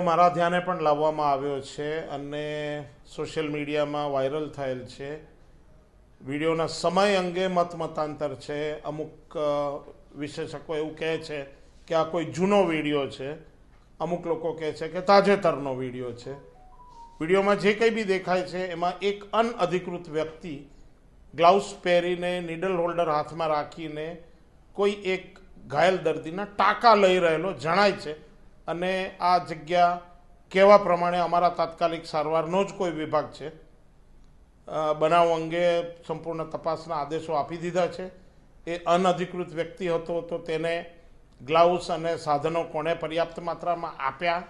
મારા ધ્યાને પણ લાવવામાં આવ્યો છે અને સોશિયલ મીડિયામાં વાયરલ થયેલ છે. વિડીયોના સમય અંગે મતાંતર છે. અમુક વિશેષકો એવું કહે છે કે આ કોઈ જૂનો વિડીયો છે, અમુક લોકો કહે છે કે તાજેતરનો વિડીયો છે. વિડીયોમાં જે કંઈ બી દેખાય છે એમાં એક અનઅધિકૃત વ્યક્તિ ગ્લાઉઝ પહેરીને નીડલ હોલ્ડર હાથમાં રાખીને કોઈ એક ઘાયલ દર્દીના ટાંકા લઈ રહેલો જણાય છે. અને આ જગ્યા કહેવા પ્રમાણે અમારા તાત્કાલિક સારવારનો જ કોઈ વિભાગ છે. બનાવ અંગે સંપૂર્ણ તપાસના આદેશો આપી દીધા છે. એ અનઅધિકૃત વ્યક્તિ હતો તો તેને ગ્લાઉઝ અને સાધનો કોણે પર્યાપ્ત માત્રામાં આપ્યા,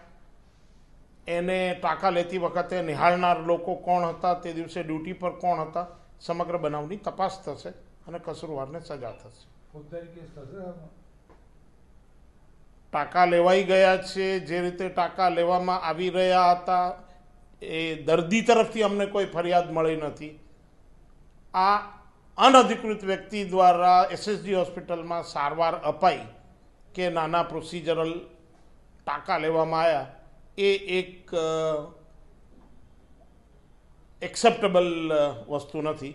એને ટાંકા લેતી વખતે નિહાળનાર લોકો કોણ હતા, તે દિવસે ડ્યુટી પર કોણ હતા, સમગ્ર બનાવની તપાસ થશે અને કસૂરવારને સજા થશે. ટાંકા લેવાઈ ગયા છે, જે રીતે ટાંકા લેવામાં આવી રહ્યા હતા એ દર્દી તરફથી અમને કોઈ ફરિયાદ મળી નથી. આ અનઅધિકૃત વ્યક્તિ દ્વારા એસએસજી હોસ્પિટલમાં સારવાર અપાઈ કે નાના પ્રોસિજરલ ટાંકા લેવામાં આવ્યા એ એક એક્સેપ્ટેબલ વસ્તુ નથી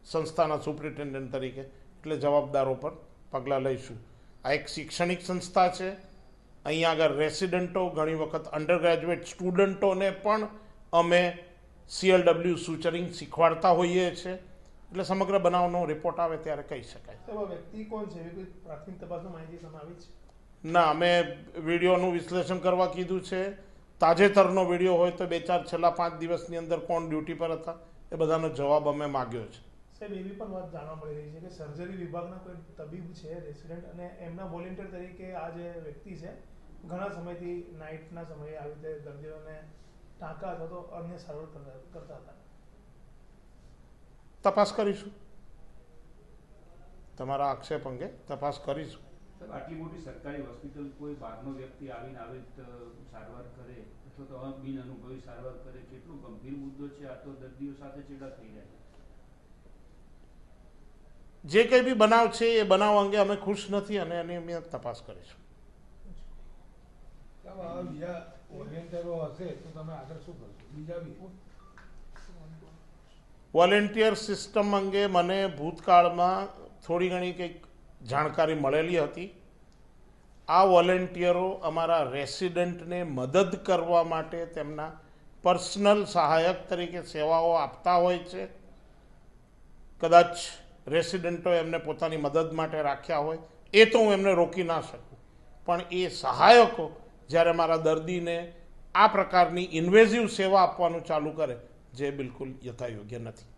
સંસ્થાના સુપ્રિન્ટેન્ડન્ટ તરીકે. એટલે જવાબદારો પર પગલાં લઈશું. આ એક શૈક્ષણિક સંસ્થા છે. અહીંયા આગળ રેસિડન્ટો, ઘણી વખત અંડર ગ્રેજ્યુએટ સ્ટુડન્ટોને પણ અમે CLW સૂચરિંગ શીખવાડતા હોઈએ છીએ. એટલે સમગ્ર બનાવનો રિપોર્ટ આવે ત્યારે કહી શકાય. વ્યક્તિ કોણ છે, કોઈ પ્રાથમિક તપાસમાં માહિતી સામે આવી છે? ના, અમે વિડીયોનું વિશ્લેષણ કરવા કીધું છે. તાજેતરનો વિડીયો હોય તો 2-4 છેલ્લા 5 દિવસની અંદર કોણ ડ્યુટી પર હતા એ બધાનો જવાબ અમે માગ્યો છે. સાહેબ, એવી પણ વાત જાણવા મળી રહી છે કે સર્જરી વિભાગના કોઈ તબીબ છે રેસિડેન્ટ, અને એમના વોલેન્ટિયર તરીકે આ જે વ્યક્તિ છે ઘણા સમયથી નાઇટના સમયે આવી રીતે દર્દીઓને ટાંકા અથવા તો અન્ય સારવાર કરતા હતા. તપાસ કરીશું. તમારા આક્ષેપ અંગે તપાસ કરીશું. આટલી મોટી સરકારી હોસ્પિટલ કોઈ બહારનો વ્યક્તિ આવીને આવી સારવાર કરે અથવા તો બિન અનુભવી સારવાર કરે, કેટલો ગંભીર મુદ્દો છે આ. તો દર્દીઓ સાથે ચેડા થઈ જાય. જે કંઈ બી બનાવ છે એ બનાવ અંગે અમે ખુશ નથી અને એની અમે તપાસ કરીશું. વોલેન્ટિયર સિસ્ટમ અંગે મને ભૂતકાળમાં થોડી ઘણી કંઈક જાણકારી મળેલી હતી. આ વોલેન્ટિયરો અમારા રેસિડન્ટને મદદ કરવા માટે તેમના પર્સનલ સહાયક તરીકે સેવાઓ આપતા હોય છે. કદાચ રેસિડન્ટો એમને પોતાની મદદ માટે રાખ્યા હોય એ તો હું એમને રોકી ના શકું, પણ એ સહાયકો જ્યારે મારા દર્દીને આ પ્રકારની ઇન્વેઝિવ સેવા આપવાનું ચાલુ કરે જે બિલકુલ યથાયોગ્ય નથી.